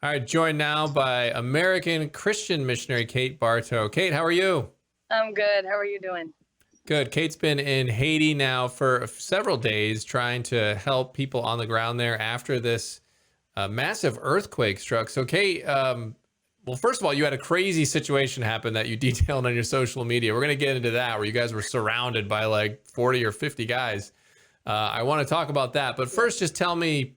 All right, joined now by American Christian missionary Kate Bartow. Kate, how are you? I'm good. How are you doing? Good. Kate's been in Haiti now for several days trying to help people on the ground there after this massive earthquake struck. So, Kate, well, first of all, you had a crazy situation happen that you detailed on your social media. We're going to get into that, where you guys were surrounded by like 40 or 50 guys. I want to talk about that. But first, just tell me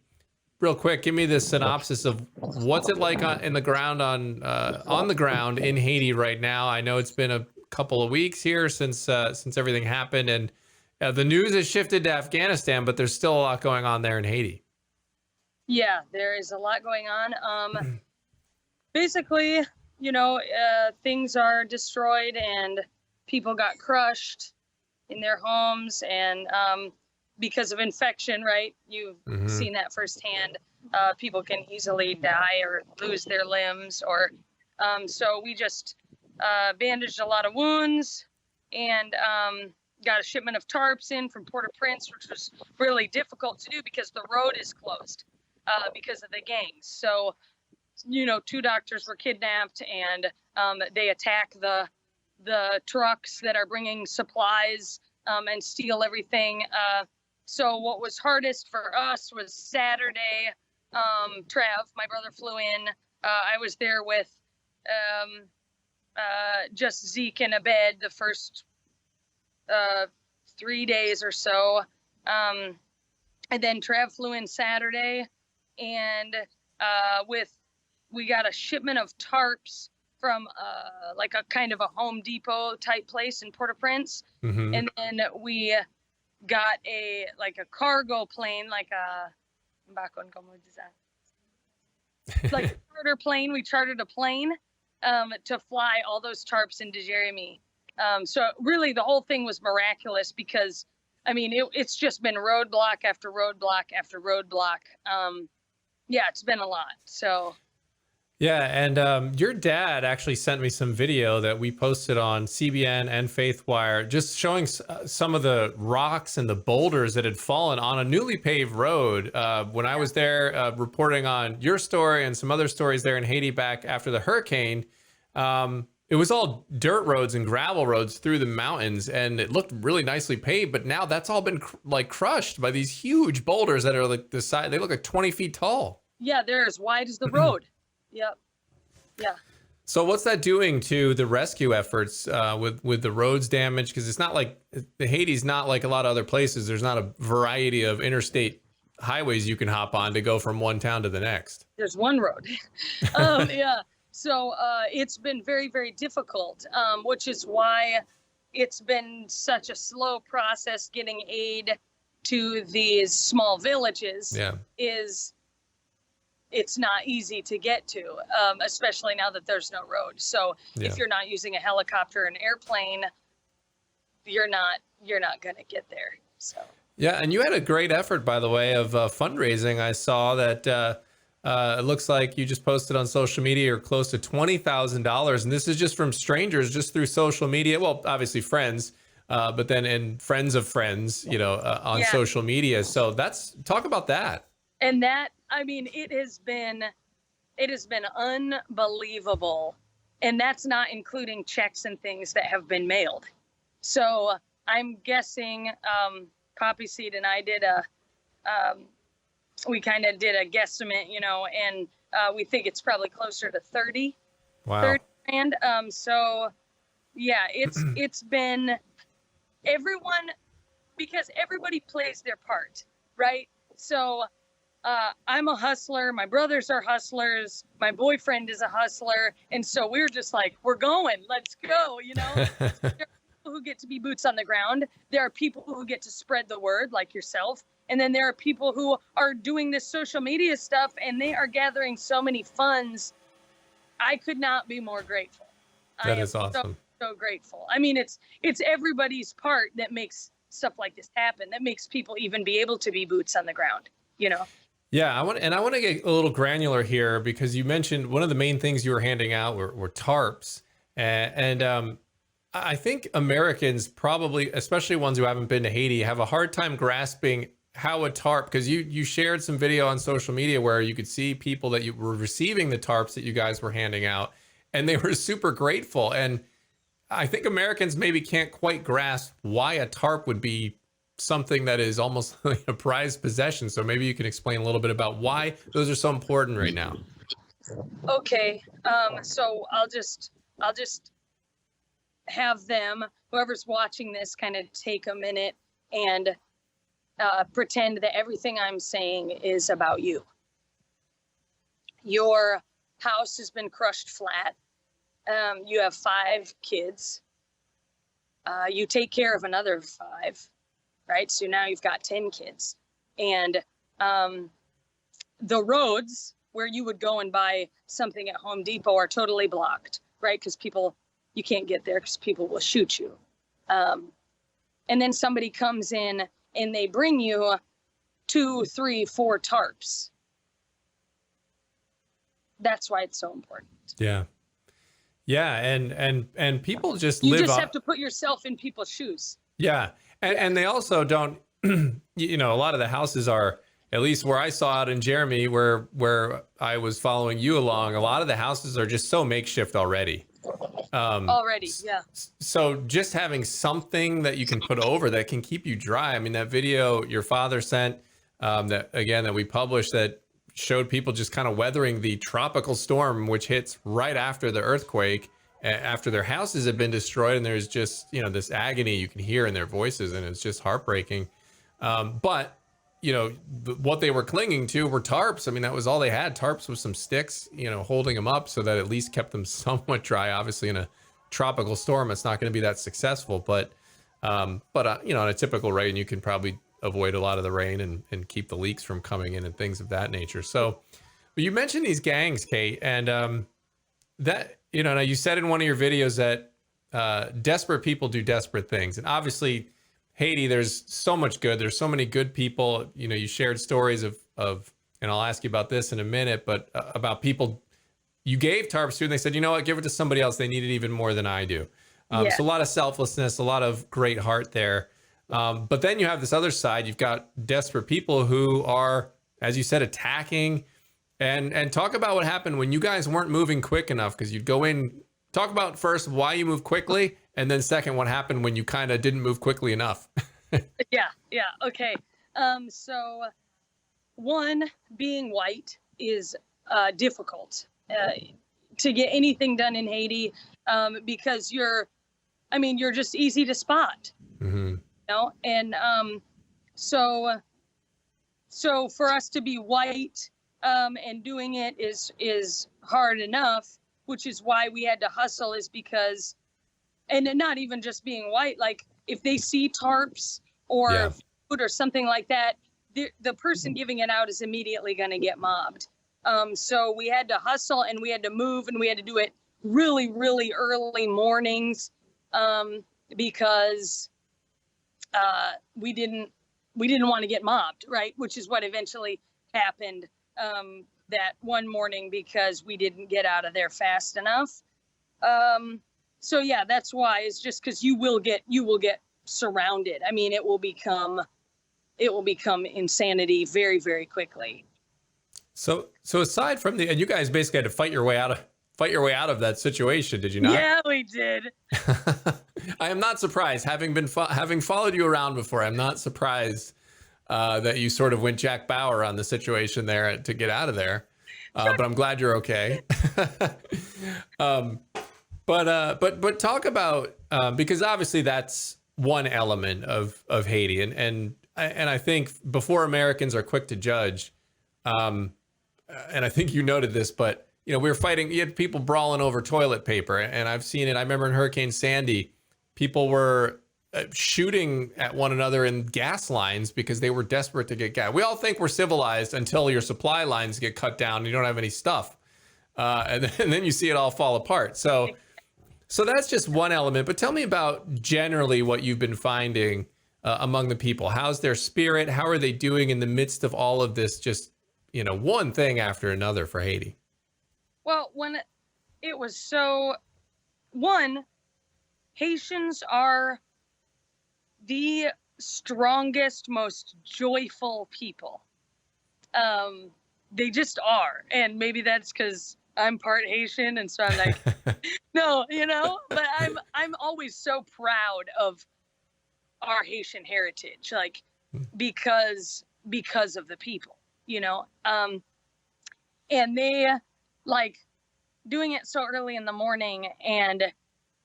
real quick, give me the synopsis of what's it like on the ground in Haiti right now. I know it's been a couple of weeks here since everything happened, and the news has shifted to Afghanistan, but there's still a lot going on there in Haiti. Yeah, there is a lot going on. Basically, things are destroyed and people got crushed in their homes, and because of infection, right? You've seen that firsthand. People can easily die or lose their limbs, or so we just bandaged a lot of wounds and got a shipment of tarps in from Port-au-Prince, which was really difficult to do because the road is closed because of the gangs. So, two doctors were kidnapped, and they attack the trucks that are bringing supplies and steal everything. So what was hardest for us was Saturday. Trav, my brother, flew in. I was there with just Zeke in a bed the first 3 days or so. And then Trav flew in Saturday, and we got a shipment of tarps from like a kind of a Home Depot type place in Port-au-Prince. And then we got a cargo plane, like a charter plane. We chartered a plane to fly all those tarps into Jeremy. So really the whole thing was miraculous because, it's just been roadblock after roadblock after roadblock. It's been a lot. So. Yeah, and your dad actually sent me some video that we posted on CBN and FaithWire, just showing some of the rocks and the boulders that had fallen on a newly paved road. When I was there reporting on your story and some other stories there in Haiti back after the hurricane, it was all dirt roads and gravel roads through the mountains, and it looked really nicely paved. But now that's all been crushed by these huge boulders that are like the size. They look like 20 feet tall. Yeah, they're as wide as the road. Yep. Yeah. So what's that doing to the rescue efforts with the roads damaged? Because it's not like Haiti's not like a lot of other places. There's not a variety of interstate highways you can hop on to go from one town to the next. There's one road. Yeah. So it's been very, very difficult, which is why it's been such a slow process getting aid to these small villages. Yeah. It's not easy to get to, especially now that there's no road. So if you're not using a helicopter or an airplane, you're not going to get there. So. Yeah. And you had a great effort, by the way, of fundraising. I saw that it looks like you just posted on social media you're close to $20,000. And this is just from strangers, just through social media. Well, obviously friends, but then in friends of friends, on social media. So talk about that. And that, it has been unbelievable. And that's not including checks and things that have been mailed. So I'm guessing Poppy Seed and I did we kind of did a guesstimate, and we think it's probably closer to 30. Wow. 30 grand. So yeah, it's been everyone, because everybody plays their part, right? So I'm a hustler. My brothers are hustlers. My boyfriend is a hustler. And so we're just like, we're going, let's go, There are people who get to be boots on the ground. There are people who get to spread the word, like yourself. And then there are people who are doing this social media stuff, and they are gathering so many funds. I could not be more grateful. That is awesome. So grateful. It's everybody's part that makes stuff like this happen, that makes people even be able to be boots on the ground, Yeah, I want to get a little granular here, because you mentioned one of the main things you were handing out were tarps, and I think Americans probably, especially ones who haven't been to Haiti, have a hard time grasping how a tarp, because you shared some video on social media where you could see people that you were receiving the tarps that you guys were handing out, and they were super grateful. And I think Americans maybe can't quite grasp why a tarp would be something that is almost like a prized possession. So maybe you can explain a little bit about why those are so important right now. Okay. So I'll just have them, whoever's watching this, kind of take a minute and pretend that everything I'm saying is about you. Your house has been crushed flat. You have 5 kids. You take care of another 5, right? So now you've got 10 kids. And the roads where you would go and buy something at Home Depot are totally blocked, right? Because you can't get there because people will shoot you. And then somebody comes in and they bring you 2, 3, 4 tarps. That's why it's so important. Yeah. Yeah. And people just you live just have to put yourself in people's shoes. Yeah. And they also don't, a lot of the houses are, at least where I saw it in Jeremy, where I was following you along, a lot of the houses are just so makeshift already. Yeah. So just having something that you can put over that can keep you dry. I mean, that video your father sent, that we published, that showed people just kind of weathering the tropical storm, which hits right after the earthquake, after their houses have been destroyed. And there's just, this agony you can hear in their voices, and it's just heartbreaking. But what they were clinging to were tarps. I mean, that was all they had. Tarps with some sticks, holding them up so that at least kept them somewhat dry. Obviously, in a tropical storm, it's not going to be that successful. But on a typical rain, you can probably avoid a lot of the rain and keep the leaks from coming in and things of that nature. So, but you mentioned these gangs, Kate, and that now you said in one of your videos that desperate people do desperate things, and obviously Haiti, there's so much good. There's so many good people. You shared stories of, and I'll ask you about this in a minute, but about people you gave tarps to, and they said, you know what, give it to somebody else. They need it even more than I do. So a lot of selflessness, a lot of great heart there. But then you have this other side. You've got desperate people who are, as you said, attacking. And talk about what happened when you guys weren't moving quick enough, because you'd go in. Talk about first why you moved quickly, and then second, what happened when you kind of didn't move quickly enough. Yeah. Okay. So one, being white is difficult to get anything done in Haiti because you're just easy to spot. Mm-hmm. And so for us to be white and doing it is hard enough, which is why we had to hustle, is because, and not even just being white, like if they see tarps or food or something like that, the person giving it out is immediately going to get mobbed. So we had to hustle, and we had to move, and we had to do it really, really early mornings because we didn't want to get mobbed, right? Which is what eventually happened that one morning, because we didn't get out of there fast enough. So yeah, that's why. It's just because you will get surrounded. I mean, it will become insanity very, very quickly. So aside from and you guys basically had to fight your way out of that situation, did you not? Yeah, we did. I am not surprised, having followed you around before. I'm not surprised that you sort of went Jack Bauer on the situation there to get out of there. But I'm glad you're okay. But talk about because obviously that's one element of Haiti, and I think before Americans are quick to judge, and I think you noted this, but we were fighting. You had people brawling over toilet paper, and I've seen it. I remember in Hurricane Sandy, people were shooting at one another in gas lines because they were desperate to get gas. We all think we're civilized until your supply lines get cut down and you don't have any stuff, and then you see it all fall apart. So that's just one element. But tell me about generally what you've been finding among the people. How's their spirit? How are they doing in the midst of all of this? Just one thing after another for Haiti. Well, when it was Haitians are the strongest, most joyful people. They just are. And maybe that's because I'm part Haitian, and so I'm like, no, but I'm always so proud of our Haitian heritage, like because of the people, and they like doing it so early in the morning and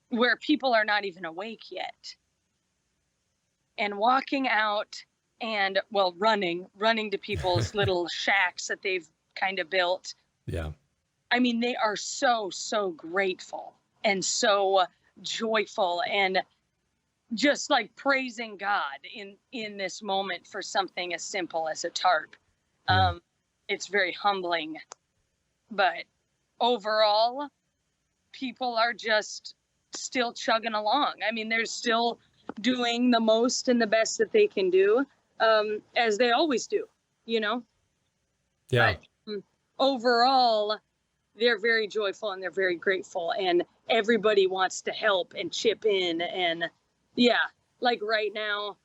where people are not even awake yet, and walking out and running to people's little shacks that they've kind of built. Yeah. I mean, they are so grateful and so joyful and just like praising God in this moment for something as simple as a tarp. It's very humbling, but overall, people are just still chugging along. I mean, they're still doing the most and the best that they can do, as they always do, Yeah. But overall, they're very joyful and they're very grateful, and everybody wants to help and chip in. And like right now,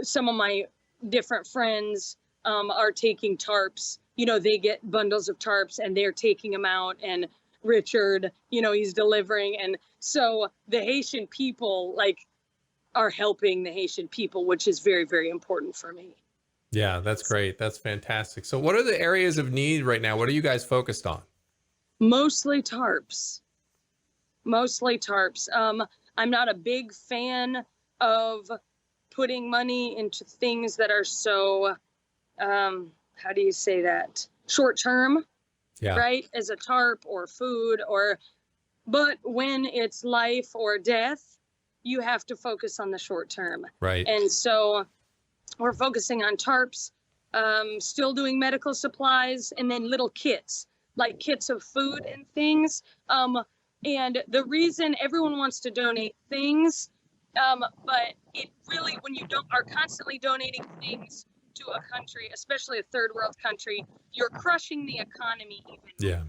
some of my different friends are taking tarps. They get bundles of tarps and they're taking them out, and Richard, he's delivering. And so the Haitian people are helping the Haitian people, which is very, very important for me. Yeah, that's great. That's fantastic. So what are the areas of need right now? What are you guys focused on? Mostly tarps. I'm not a big fan of putting money into things that are so, how do you say that? Short term, right? As a tarp or food but when it's life or death, you have to focus on the short term. Right. And so we're focusing on tarps, still doing medical supplies, and then little kits, like kits of food and things. And the reason everyone wants to donate things, but it really, when you are constantly donating things to a country, especially a third world country, you're crushing the economy even more. Yeah.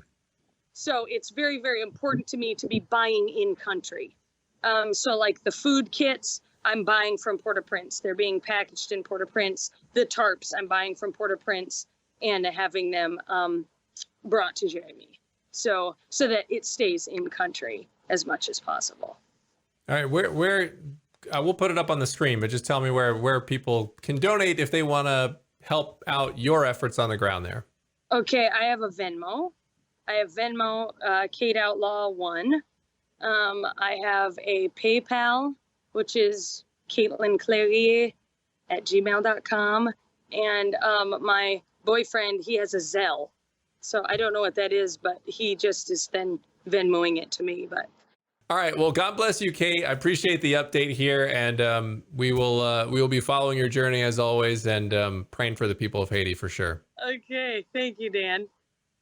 So it's very, very important to me to be buying in country. So like the food kits, I'm buying from Port-au-Prince. They're being packaged in Port-au-Prince. The tarps, I'm buying from Port-au-Prince and having them brought to Jeremy. So that it stays in country as much as possible. All right, where we'll put it up on the screen, but just tell me where people can donate if they want to help out your efforts on the ground there. Okay, I have a Venmo. Kate Outlaw 1. I have a PayPal, which is CaitlinClerier@gmail.com. And my boyfriend, he has a Zelle. So I don't know what that is, but he just is then Venmoing it to me. But all right. Well, God bless you, Kate. I appreciate the update here, and we will be following your journey as always, and praying for the people of Haiti for sure. Okay. Thank you, Dan.